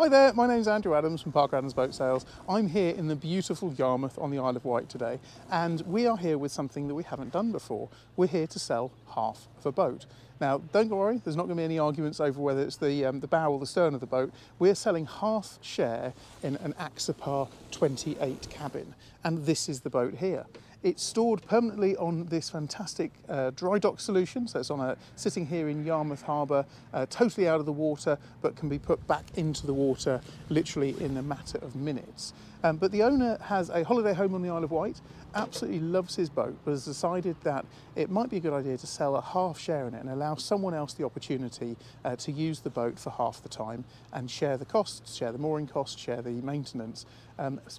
Hi there, my name's Andrew Adams from Parker Adams Boat Sales. I'm here in the beautiful Yarmouth on the Isle of Wight today, and we are here with something that we haven't done before. We're here to sell half of a boat. Now, don't worry, there's not going to be any arguments over whether it's the bow or the stern of the boat. We're selling half share in an Axopar 28 cabin, and this is the boat here. It's stored permanently on this fantastic dry dock solution, so it's sitting here in Yarmouth Harbour, totally out of the water, but can be put back into the water literally in a matter of minutes. But the owner has a holiday home on the Isle of Wight, absolutely loves his boat, but has decided that it might be a good idea to sell a half share in it and allow someone else the opportunity to use the boat for half the time and share the costs, share the mooring costs, share the maintenance.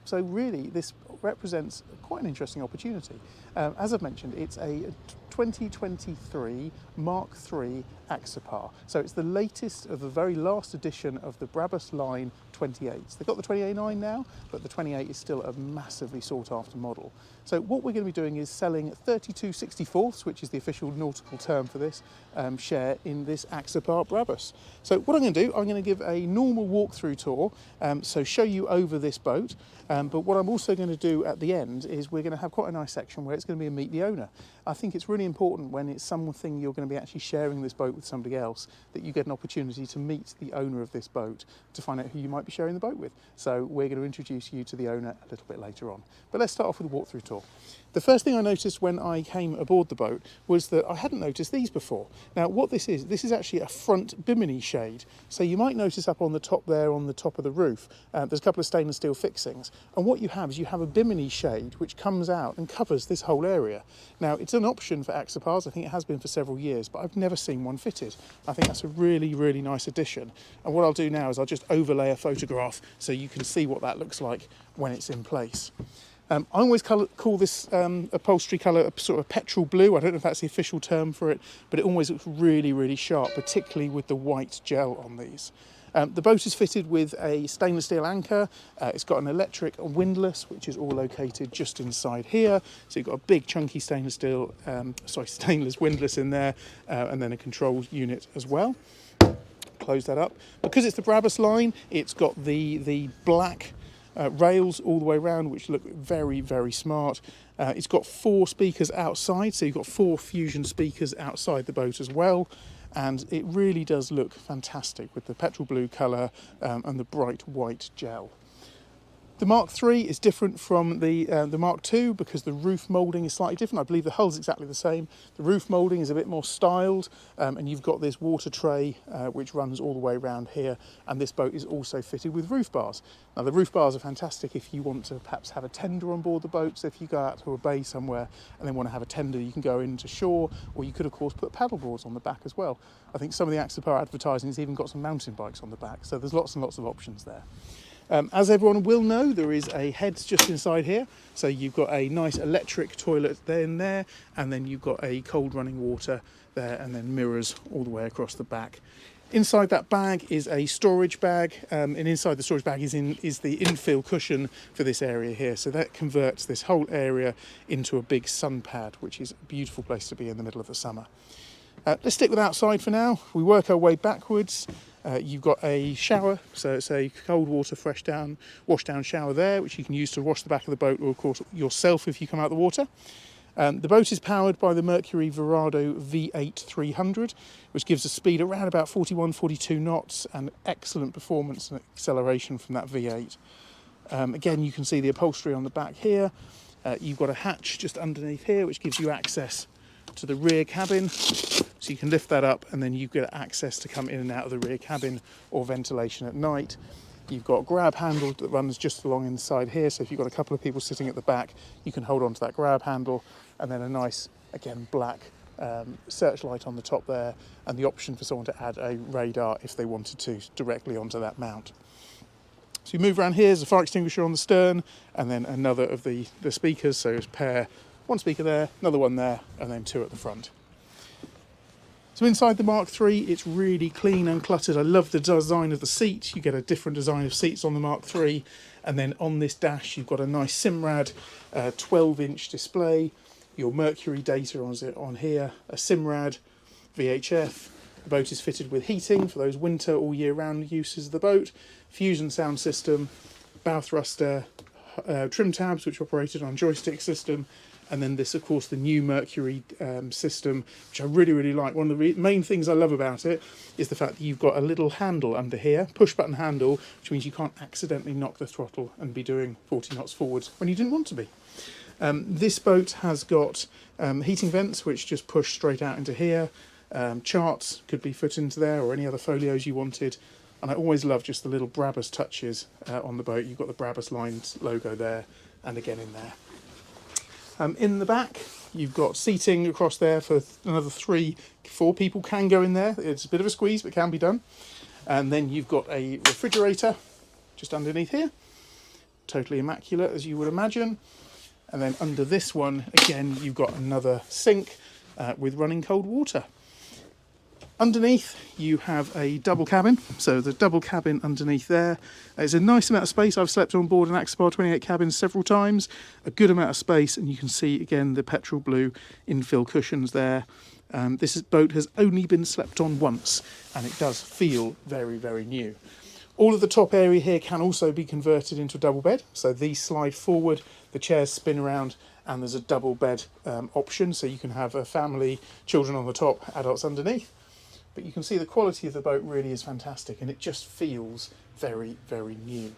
So really this represents quite an interesting opportunity. As I've mentioned, it's a 2023 Mk3 Axopar. So it's the latest of the very last edition of the Brabus Line 28s. They've got the 28.9 now, but the 28 is still a massively sought after model. So what we're going to be doing is selling 32/64ths, which is the official nautical term for this, share in this Axopar Brabus. So what I'm going to do, I'm going to give a normal walkthrough tour, so show you over this boat, but what I'm also going to do at the end is we're going to have quite a nice section where it's going to be a meet the owner. I think it's really important when it's something you're going to be actually sharing this boat with somebody else that you get an opportunity to meet the owner of this boat to find out who you might be sharing the boat with. So we're going to introduce you to the owner a little bit later on. But let's start off with a walkthrough tour. The first thing I noticed when I came aboard the boat was that I hadn't noticed these before. Now what this is actually a front bimini shade. So you might notice up on the top there, on the top of the roof, there's a couple of stainless steel fixings. And what you have is you have a bimini shade which comes out and covers this whole area. Now it's an option for Axopars, I think it has been for several years, but I've never seen one fitted. I think that's a really, really nice addition. And what I'll do now is I'll just overlay a photograph so you can see what that looks like when it's in place. I always call this upholstery colour a sort of petrol blue. I don't know if that's the official term for it, but it always looks really, really sharp, particularly with the white gel on these. The boat is fitted with a stainless steel anchor. It's got an electric windlass, which is all located just inside here. So you've got a big chunky stainless windlass in there, and then a control unit as well. Close that up. Because it's the Brabus line, it's got the black rails all the way around, which look very, very smart. It's got 4 speakers outside, so you've got 4 Fusion speakers outside the boat as well. And it really does look fantastic with the petrol blue colour and the bright white gel. The Mk3 is different from the Mk2 because the roof moulding is slightly different. I believe the hull's exactly the same. The roof moulding is a bit more styled, and you've got this water tray which runs all the way around here, and this boat is also fitted with roof bars. Now the roof bars are fantastic if you want to perhaps have a tender on board the boat, so if you go out to a bay somewhere and then want to have a tender, you can go into shore, or you could of course put paddle boards on the back as well. I think some of the Axopar advertising has even got some mountain bikes on the back, so there's lots and lots of options there. As everyone will know, there is a heads just inside here, so you've got a nice electric toilet there and there, and then you've got a cold running water there, and then mirrors all the way across the back. Inside that bag is a storage bag, and inside the storage bag is the infill cushion for this area here, so that converts this whole area into a big sun pad, which is a beautiful place to be in the middle of the summer. Let's stick with outside for now. We work our way backwards. You've got a shower, so it's a cold water wash down shower there, which you can use to wash the back of the boat, or of course yourself if you come out of the water. The boat is powered by the Mercury Verado V8 300, which gives a speed around about 41-42 knots and excellent performance and acceleration from that V8. Again, you can see the upholstery on the back here. You've got a hatch just underneath here, which gives you access to the rear cabin, so you can lift that up and then you get access to come in and out of the rear cabin or ventilation at night. You've got a grab handle that runs just along inside here, so if you've got a couple of people sitting at the back, you can hold on to that grab handle, and then a nice, again, black searchlight on the top there, and the option for someone to add a radar if they wanted to directly onto that mount. So you move around here, there's a fire extinguisher on the stern, and then another of the speakers, so it's one speaker there, another one there, and then 2 at the front. So inside the Mk3, it's really clean and cluttered. I love the design of the seat. You get a different design of seats on the Mk3. And then on this dash, you've got a nice Simrad 12-inch display. Your Mercury data on here, a Simrad, VHF, The boat is fitted with heating for those winter all year round uses of the boat, fusion sound system, Bowthruster, trim tabs which operated on joystick system, and then this, of course, the new Mercury system, which I really, really like. One of the main things I love about it is the fact that you've got a little handle under here, push-button handle, which means you can't accidentally knock the throttle and be doing 40 knots forwards when you didn't want to be. This boat has got heating vents, which just push straight out into here. Charts could be put into there, or any other folios you wanted. And I always love just the little Brabus touches on the boat. You've got the Brabus Line logo there, and again in there. In the back, you've got seating across there for another 4 people can go in there. It's a bit of a squeeze, but can be done. And then you've got a refrigerator just underneath here. Totally immaculate, as you would imagine. And then under this one, again, you've got another sink with running cold water. Underneath, you have a double cabin. So the double cabin underneath there. It's a nice amount of space. I've slept on board an Axopar 28 cabin several times. A good amount of space, and you can see, again, the petrol blue infill cushions there. This boat has only been slept on once, and it does feel very, very new. All of the top area here can also be converted into a double bed. So these slide forward, the chairs spin around, and there's a double bed option. So you can have a family, children on the top, adults underneath. But you can see the quality of the boat really is fantastic, and it just feels very, very new.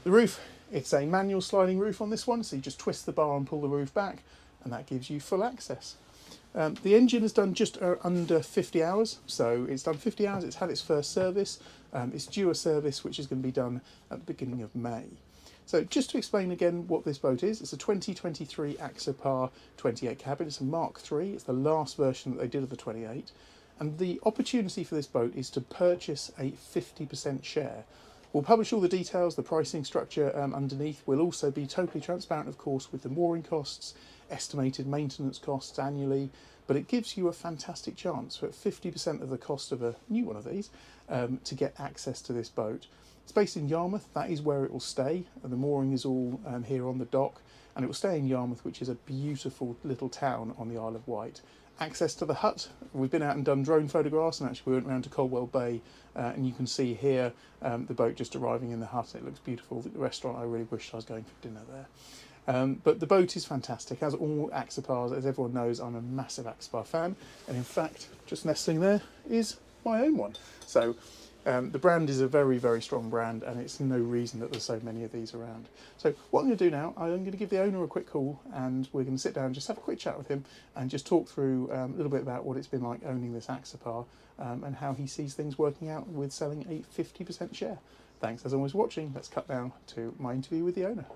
The roof, it's a manual sliding roof on this one, so you just twist the bar and pull the roof back, and that gives you full access. The engine has done just under 50 hours, so it's done 50 hours, it's had its first service. It's due a service which is going to be done at the beginning of May. So just to explain again what this boat is, it's a 2023 Axopar 28 cabin, it's a Mark 3, it's the last version that they did of the 28. And the opportunity for this boat is to purchase a 50% share. We'll publish all the details, the pricing structure underneath. We'll also be totally transparent, of course, with the mooring costs, estimated maintenance costs annually, but it gives you a fantastic chance for 50% of the cost of a new one of these to get access to this boat. It's based in Yarmouth, that is where it will stay, and the mooring is all here on the dock, and it will stay in Yarmouth, which is a beautiful little town on the Isle of Wight. Access to the hut, we've been out and done drone photographs, and actually we went round to Colwell Bay, and you can see here the boat just arriving in the hut. It looks beautiful. The restaurant, I really wished I was going for dinner there. But the boat is fantastic, as all Axopars. As everyone knows, I'm a massive Axopar fan, and in fact, just nestling there is my own one. So the brand is a very, very strong brand, and it's no reason that there's so many of these around. So what I'm going to do now, I'm going to give the owner a quick call, and we're going to sit down and just have a quick chat with him and just talk through a little bit about what it's been like owning this Axopar and how he sees things working out with selling a 50% share. Thanks as always for watching. Let's cut now to my interview with the owner.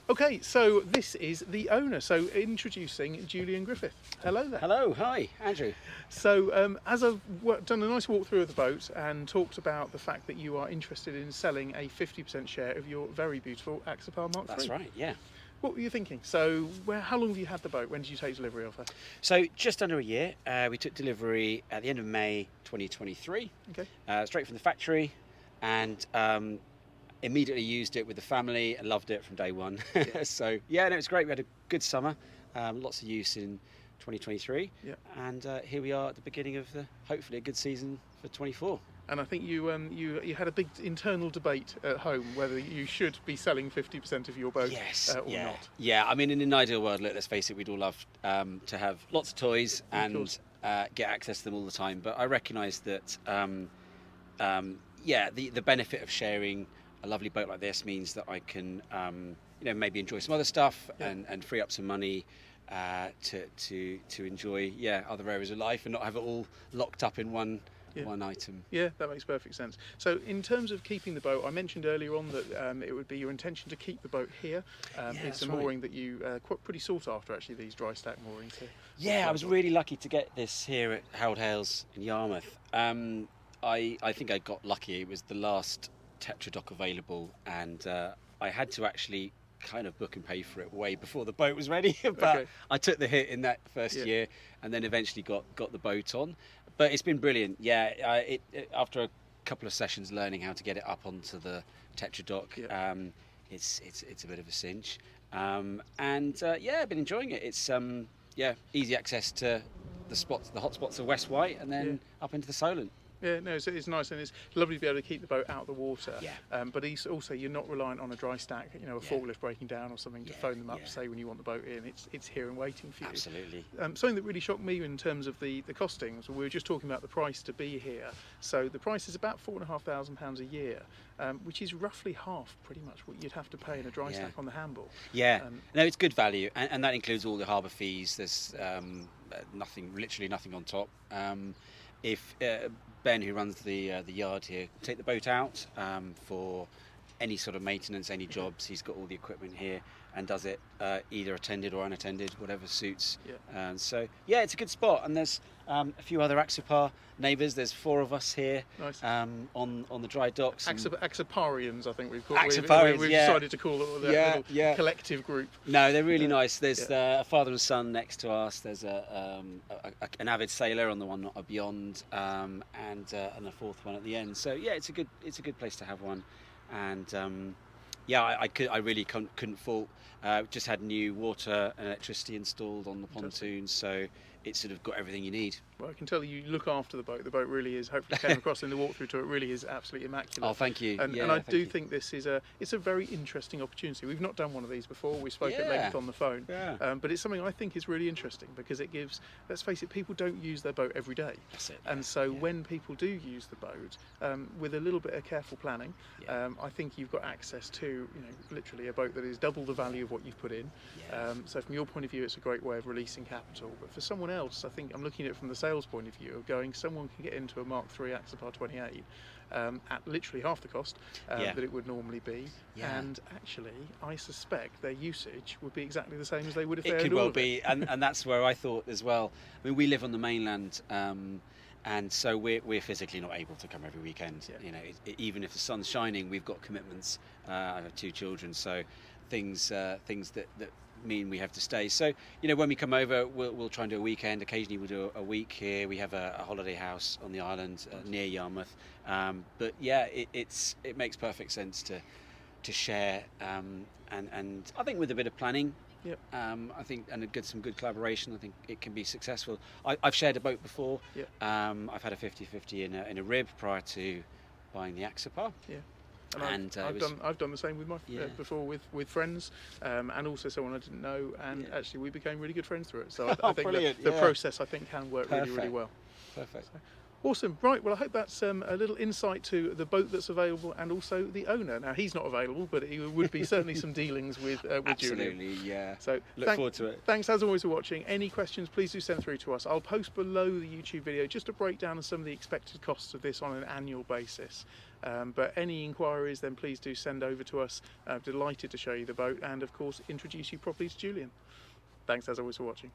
Okay, so this is the owner. So introducing Julian Griffith. Hello there. Hello, hi, Andrew. So as I've done a nice walkthrough of the boat and talked about the fact that you are interested in selling a 50% share of your very beautiful Axopar Mark 3. That's right, yeah. What were you thinking? So how long have you had the boat? When did you take delivery of her? So just under a year. We took delivery at the end of May 2023. Okay. Straight from the factory, and immediately used it with the family and loved it from day one. Yeah. So yeah, no, it's great. We had a good summer, lots of use in 2023, yeah. And here we are at the beginning of hopefully a good season for 24. And I think you had a big internal debate at home whether you should be selling 50% of your boat or not. Yeah, I mean, in an ideal world, let's face it, we'd all love to have lots of toys and get access to them all the time. But I recognise that, the benefit of sharing a lovely boat like this means that I can, maybe enjoy some other stuff and free up some money to enjoy other areas of life and not have it all locked up in one item. Yeah, that makes perfect sense. So in terms of keeping the boat, I mentioned earlier on that it would be your intention to keep the boat here. It's a mooring that you pretty sought after, actually, these dry stack moorings here. Yeah, I was really lucky to get this here at Harold Hales in Yarmouth. I think I got lucky. It was the last Tetradock available, and I had to actually kind of book and pay for it way before the boat was ready. But I took the hit in that first year, and then eventually got the boat on. But it's been brilliant. Yeah, after a couple of sessions learning how to get it up onto the Tetradock, it's a bit of a cinch. I've been enjoying it. It's easy access to the hot spots of West Wight, and then up into the Solent. Yeah, no, it's nice, and it's lovely to be able to keep the boat out of the water. Yeah. But also, you're not reliant on a dry stack, a forklift breaking down or something to phone them up to say when you want the boat in. It's here and waiting for you. Absolutely. Something that really shocked me in terms of the costings. We were just talking about the price to be here. So the price is about £4,500 a year, which is roughly half, pretty much, what you'd have to pay in a dry stack on the handle. Yeah. No, it's good value, and that includes all the harbour fees. There's literally nothing on top. If Ben, who runs the yard here, take the boat out for any sort of maintenance, any jobs. He's got all the equipment here and does it either attended or unattended, whatever suits. And so, it's a good spot. And there's a few other Axopar neighbours. There's 4 of us here on the dry docks. Axoparians, I think we've called. Axoparians, we've decided to call it a little collective group. No, they're really nice. There's a father and son next to us. There's an avid sailor on the one not beyond, and a 4th one at the end. So it's a good place to have one. And I really couldn't fault. Just had new water and electricity installed on the pontoon, so it's sort of got everything you need. Well, I can tell you look after the boat. The boat really is, hopefully came across in the walkthrough tour, it really is absolutely immaculate. Oh, thank you. And I do think this is it's a very interesting opportunity. We've not done one of these before. We spoke at length on the phone. But it's something I think is really interesting because it gives, let's face it, people don't use their boat every day. That's it. And so when people do use the boat, with a little bit of careful planning, I think you've got access to, literally a boat that is double the value of what you've put in. So from your point of view, it's a great way of releasing capital. But for someone else, I think I'm looking at it from the sales point of view of going, someone can get into a Mk3 Axopar 28 at literally half the cost that it would normally be. And actually, I suspect their usage would be exactly the same as they would if they owned all of it. It could well be, and that's where I thought as well. I mean, we live on the mainland. And so we're physically not able to come every weekend. Even if the sun's shining, we've got commitments. I have 2 children, so things that mean we have to stay. So when we come over, we'll try and do a weekend. Occasionally we'll do a week here. We have a holiday house on the island near Yarmouth. But it makes perfect sense to share, and I think with a bit of planning. I think, and some good collaboration, I think it can be successful. I've shared a boat before. I've had a 50-50 in a rib prior to buying the Axopar. And I've done the same with my before with friends, and also someone I didn't know, and actually we became really good friends through it. So I think the process can work really well. Perfect. So, awesome. Right, well I hope that's a little insight to the boat that's available and also the owner. Now he's not available, but it would be certainly some dealings with Julian. Absolutely, yeah. So look forward to it. Thanks as always for watching. Any questions, please do send through to us. I'll post below the YouTube video just a breakdown of some of the expected costs of this on an annual basis. But any inquiries, then please do send over to us. I'm delighted to show you the boat and of course introduce you properly to Julian. Thanks as always for watching.